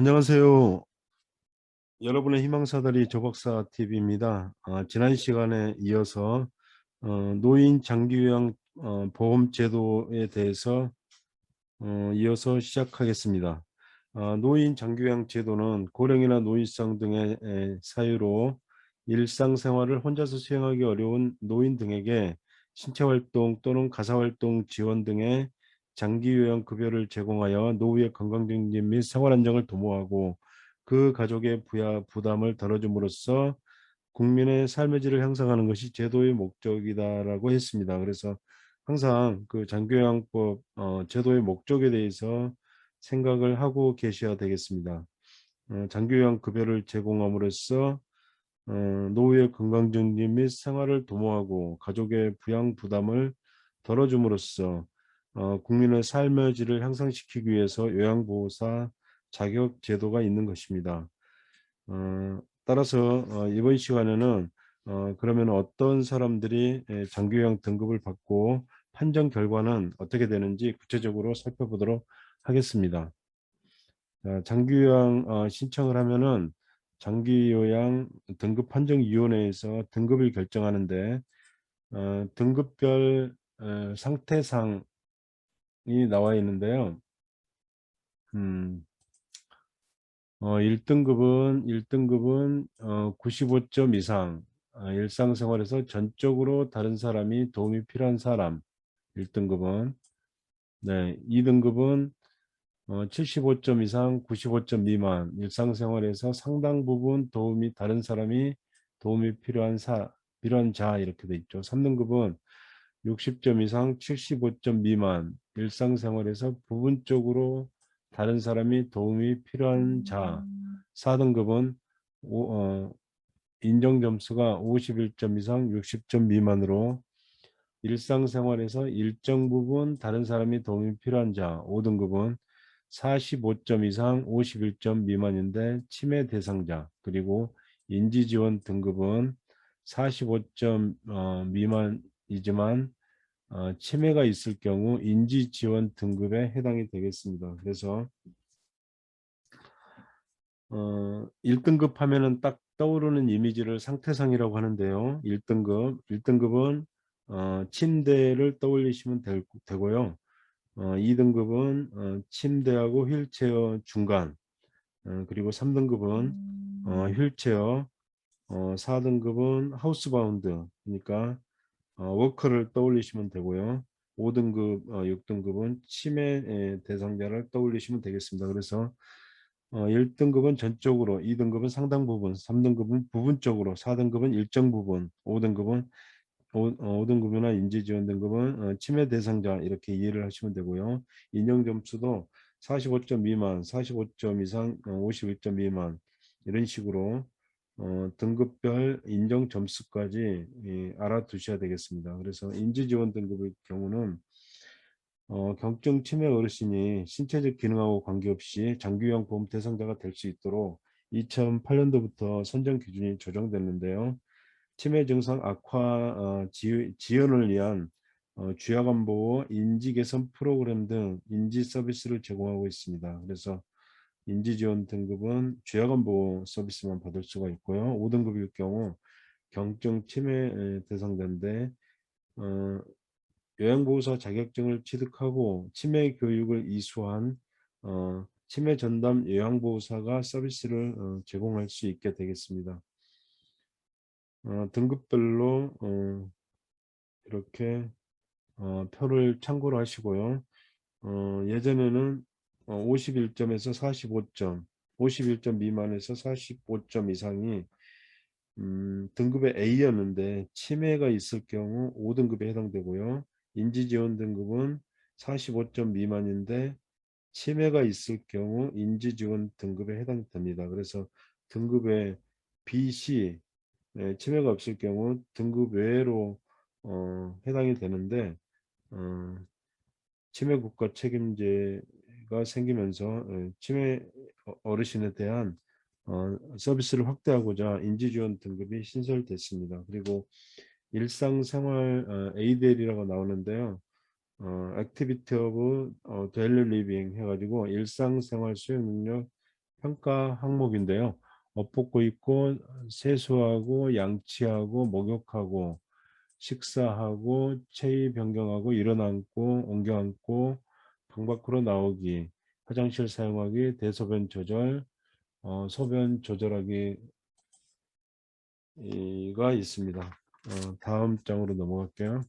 안녕하세요. 여러분의 희망사다리 조박사 TV입니다. 지난 시간에 이어서 노인 장기요양 보험 제도에 대해서 이어서 시작하겠습니다. 노인 장기요양 제도는 고령이나 노인성 등의 사유로 일상생활을 혼자서 수행하기 어려운 노인 등에게 신체활동 또는 가사활동 지원 등의 장기요양 급여를 제공하여 노후의 건강증진 및 생활안정을 도모하고 그 가족의 부담을 덜어줌으로써 국민의 삶의 질을 향상하는 것이 제도의 목적이다라고 했습니다. 그래서 항상 그 장기요양법 제도의 목적에 대해서 생각을 하고 계셔야 되겠습니다. 장기요양 급여를 제공함으로써 노후의 건강증진 및 생활을 도모하고 가족의 부양 부담을 덜어줌으로써 국민의 삶의 질을 향상시키기 위해서 요양보호사 자격 제도가 있는 것입니다. 따라서 이번 시간에는 그러면 어떤 사람들이 장기요양 등급을 받고 판정 결과는 어떻게 되는지 구체적으로 살펴보도록 하겠습니다. 장기요양 신청을 하면은 장기요양 등급판정위원회에서 등급을 결정하는데 등급별 상태상이 나와 있는데요. 1등급은 95점 이상 일상생활에서 전적으로 다른 사람이 도움이 필요한 사람 1등급은. 네, 2등급은 75점 이상 95점 미만 일상생활에서 상당 부분 다른 사람이 도움이 필요한 자 이렇게 돼 있죠. 3등급은 60점 이상 75점 미만 일상생활에서 부분적으로 다른 사람이 도움이 필요한 자. 4등급은 인정 점수가 51점 이상 60점 미만으로 일상생활에서 일정 부분 다른 사람이 도움이 필요한 자. 5등급은 45점 이상 51점 미만인데 치매 대상자. 그리고 인지지원 등급은 45점 미만이지만 치매가 있을 경우 인지지원 등급에 해당이 되겠습니다. 그래서 1등급 하면은 딱 떠오르는 이미지를 상태상이라고 하는데요. 1등급은 침대를 떠올리시면 되고요. 2등급은 침대하고 휠체어 중간, 그리고 3등급은 휠체어, 4등급은 하우스바운드, 그러니까 워커를 떠올리시면 되고요. 5등급, 6등급은 치매 대상자를 떠올리시면 되겠습니다. 그래서 1등급은 전적으로, 2등급은 상당 부분, 3등급은 부분적으로, 4등급은 일정 부분, 5등급은 5등급이나 인지지원 등급은 치매 대상자 이렇게 이해를 하시면 되고요. 인정 점수도 45점 미만, 45점 이상, 51점 미만 이런 식으로 등급별 인정 점수까지 알아두셔야 되겠습니다. 그래서 인지지원 등급의 경우는 경증 치매 어르신이 신체적 기능하고 관계없이 장기요양 보험 대상자가 될 수 있도록 2008년도부터 선정 기준이 조정됐는데요. 치매 증상 악화 지연을 위한 주야간 보호, 인지 개선 프로그램 등 인지 서비스를 제공하고 있습니다. 그래서 인지 지원 등급은 주야간 보호 서비스만 받을 수가 있고요. 5등급일 경우 경증 치매 대상자인데 요양보호사 자격증을 취득하고 치매 교육을 이수한 치매 전담 요양보호사가 서비스를 제공할 수 있게 되겠습니다. 등급별로 이렇게 표를 참고로 하시고요. 예전에는 51점에서 45점, 51점 미만에서 45점 이상이 등급의 A였는데 치매가 있을 경우 5등급에 해당되고요. 인지지원 등급은 45점 미만인데 치매가 있을 경우 인지지원 등급에 해당됩니다. 그래서 등급의 B, C 치매가 없을 경우 등급 외로 해당이 되는데 치매 국가 책임제가 생기면서 치매 어르신에 대한 서비스를 확대하고자 인지지원 등급이 신설됐습니다. 그리고 일상생활 ADL이라고 나오는데요. 액티비티 오브 데일리 리빙 해가지고 일상생활 수행 능력 평가 항목인데요. 옷 벗고 입고 세수하고 양치하고 목욕하고 식사하고 체위 변경하고 일어나고 옮겨 앉고 방 밖으로 나오기 화장실 사용하기 대소변 조절 소변 조절하기가 있습니다. 다음 장으로 넘어갈게요.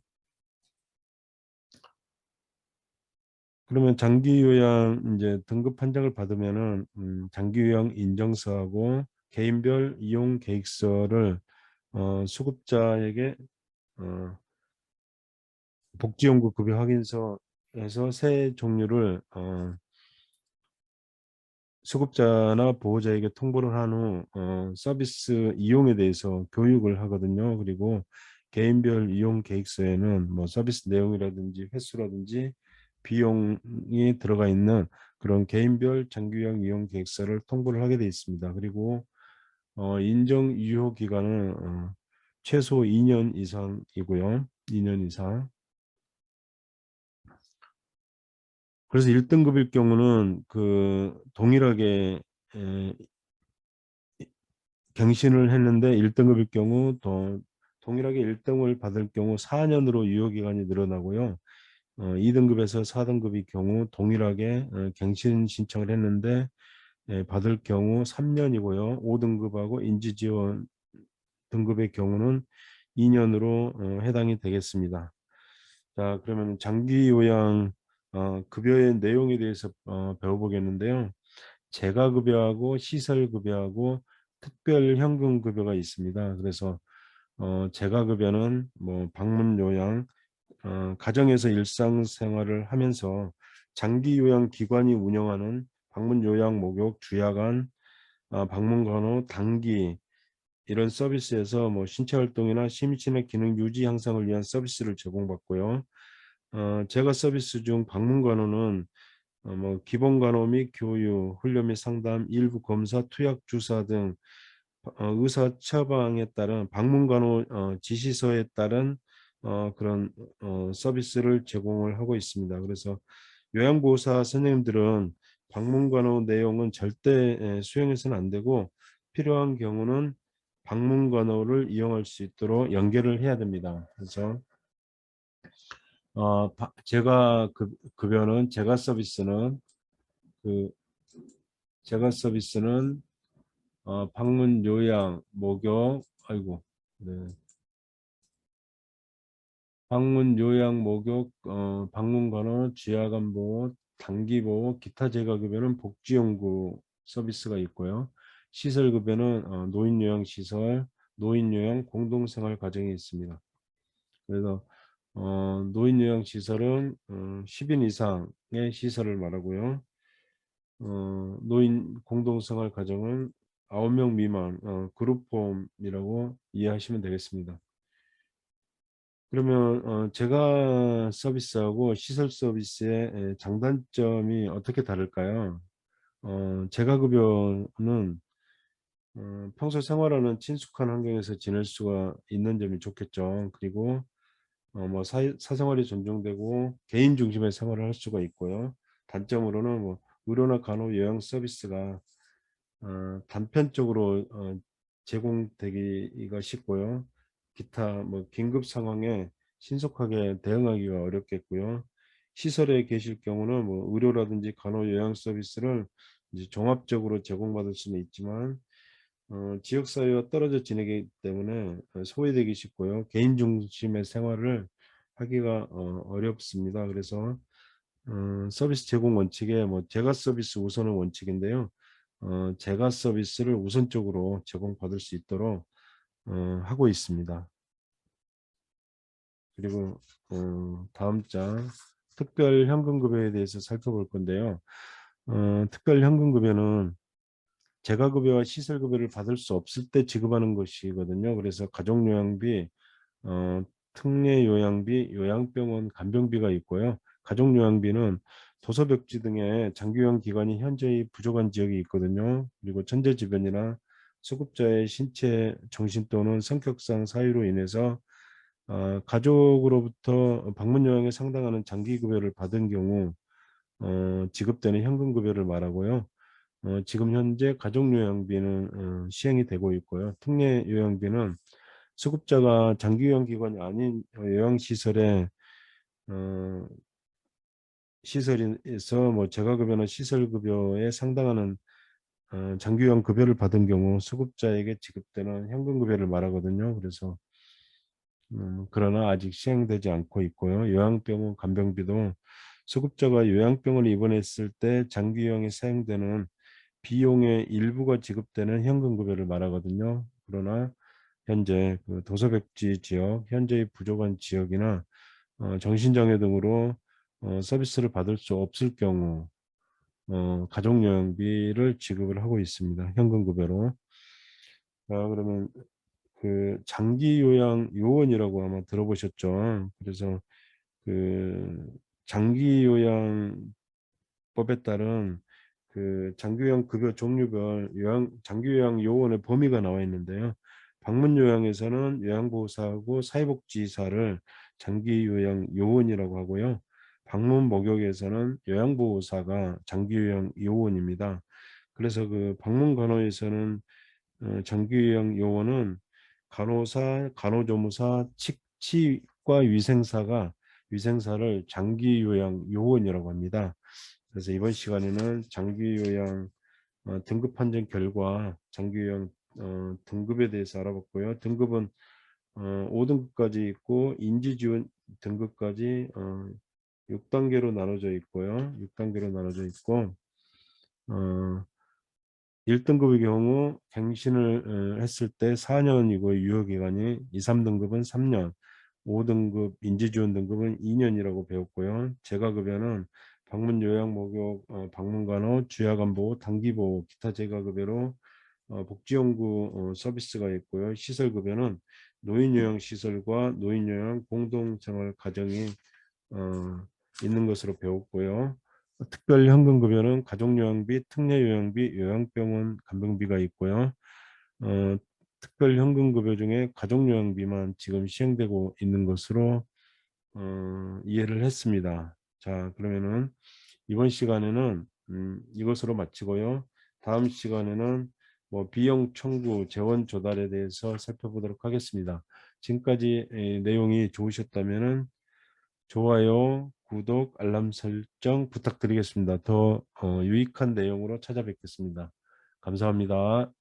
그러면 장기 요양 이제 등급 판정을 받으면은 장기 요양 인정서하고 개인별 이용 계획서를 수급자에게 어, 복지연구 급여 확인서에서 세 종류를 수급자나 보호자에게 통보를 한 후 서비스 이용에 대해서 교육을 하거든요. 그리고 개인별 이용 계획서에는 뭐 서비스 내용이라든지 횟수라든지 비용이 들어가 있는 그런 개인별 장기요양 이용 계획서를 통보를 하게 되어 있습니다. 그리고 인정 유효 기간은 최소 2년 이상이고요. 2년 이상. 그래서 1등급일 경우는 그 동일하게 갱신을 했는데 1등급일 경우 동일하게 1등을 받을 경우 4년으로 유효기간이 늘어나고요. 2등급에서 4등급의 경우 동일하게 갱신 신청을 했는데 받을 경우 3년이고요. 5등급하고 인지지원 등급의 경우는 2년으로 해당이 되겠습니다. 자, 그러면 장기요양 급여의 내용에 대해서 배워보겠는데요. 재가급여하고 시설급여하고 특별현금급여가 있습니다. 그래서 재가급여는 뭐 방문요양, 가정에서 일상생활을 하면서 장기요양기관이 운영하는 방문요양, 목욕, 주야간, 방문간호, 단기 이런 서비스에서 뭐 신체활동이나 심신의 기능 유지 향상을 위한 서비스를 제공받고요. 재가 서비스 중 방문간호는 뭐 기본 간호 및 교육, 훈련 및 상담, 일부 검사, 투약 주사 등 의사 처방에 따른 방문 간호 지시서에 따른 그런 서비스를 제공을 하고 있습니다. 그래서 요양보호사 선생님들은 방문 간호 내용은 절대 수용해서는 안 되고 필요한 경우는 방문 간호를 이용할 수 있도록 연계를 해야 됩니다. 그래서 제가 급여는 그 제가 서비스는 방문 요양 목욕 아이고 네. 방문 요양 목욕 방문 간호 지하간 보호 단기 보호 기타 재가 급여는 복지연구 서비스가 있고요. 시설 급여는 노인 요양 시설 노인 요양 공동생활 가정이 있습니다. 그래서 노인 요양 시설은 10인 이상의 시설을 말하고요. 노인 공동생활 가정은 9명 미만 그룹홈이라고 이해하시면 되겠습니다. 그러면 제가 서비스하고 시설 서비스의 장단점이 어떻게 다를까요? 제가 급여는 평소 생활하는 친숙한 환경에서 지낼 수가 있는 점이 좋겠죠. 그리고 뭐 사생활이 존중되고 개인 중심의 생활을 할 수가 있고요. 단점으로는 뭐 의료나 간호 요양 서비스가 단편적으로 제공되기가 쉽고요. 기타 뭐 긴급 상황에 신속하게 대응하기가 어렵겠고요. 시설에 계실 경우는 뭐 의료라든지 간호 요양 서비스를 이제 종합적으로 제공받을 수는 있지만 지역사회와 떨어져 지내기 때문에 소외되기 쉽고요. 개인 중심의 생활을 하기가 어렵습니다. 그래서 서비스 제공 원칙에 뭐 제가 서비스 우선은 원칙인데요. 제가 서비스를 우선적으로 제공받을 수 있도록 하고 있습니다. 그리고 다음 장 특별 현금급여에 대해서 살펴볼 건데요. 특별 현금급여는 재가급여와 시설급여를 받을 수 없을 때 지급하는 것이거든요. 그래서 가족요양비, 특례요양비, 요양병원 간병비가 있고요. 가족요양비는 도서벽지 등의 장기요양 기관이 현저히 부족한 지역이 있거든요. 그리고 천재지변이나 수급자의 신체, 정신 또는 성격상 사유로 인해서 가족으로부터 방문요양에 상당하는 장기급여를 받은 경우 지급되는 현금급여를 말하고요. 지금 현재 가족요양비는 시행이 되고 있고요. 특례요양비는 수급자가 장기요양기관이 아닌 요양시설에 어, 시설에서 뭐 재가급여나 시설급여에 상당하는 장기요양 급여를 받은 경우 수급자에게 지급되는 현금급여를 말하거든요. 그래서 그러나 아직 시행되지 않고 있고요. 요양병원 간병비도 수급자가 요양병원에 입원했을 때 장기요양에 사용되는 비용의 일부가 지급되는 현금급여를 말하거든요. 그러나 현재 그 도서백지 지역, 현재의 부족한 지역이나 정신장애 등으로 서비스를 받을 수 없을 경우 가족요양비를 지급을 하고 있습니다. 현금급여로. 그러면 그 장기요양 요원이라고 아마 들어보셨죠. 그래서 그 장기요양법에 따른 그 장기요양 급여 종류별 장기요양 요원의 범위가 나와 있는데요. 방문요양에서는 요양보호사하고 사회복지사를 장기요양 요원이라고 하고요. 방문 목욕에서는 요양보호사가 장기요양 요원입니다. 그래서 그 방문간호에서는 장기요양 요원은 간호사, 간호조무사, 치과 위생사를 장기요양 요원이라고 합니다. 그래서 이번 시간에는 장기요양 등급 판정 결과 장기요양 등급에 대해서 알아봤고요. 등급은 5등급까지 있고 인지지원 등급까지 6단계로 나눠져 있고요. 6단계로 나눠져 있고 1등급의 경우 갱신을 했을 때 4년이고 유효기간이 2, 3등급은 3년, 5등급 인지지원 등급은 2년이라고 배웠고요. 재가급여는 방문 요양 목욕, 방문간호, 주야간보호, 단기보호, 기타 재가급여로 복지연구 서비스가 있고요. 시설급여는 노인요양시설과 노인요양 공동생활 가정이 있는 것으로 배웠고요. 특별 현금급여는 가족요양비, 특례요양비, 요양병원 간병비가 있고요. 특별 현금급여 중에 가족요양비만 지금 시행되고 있는 것으로 이해를 했습니다. 자, 그러면은 이번 시간에는 이것으로 마치고요. 다음 시간에는 뭐 비용 청구, 재원 조달에 대해서 살펴보도록 하겠습니다. 지금까지 내용이 좋으셨다면은 좋아요, 구독, 알람 설정 부탁드리겠습니다. 더 유익한 내용으로 찾아뵙겠습니다. 감사합니다.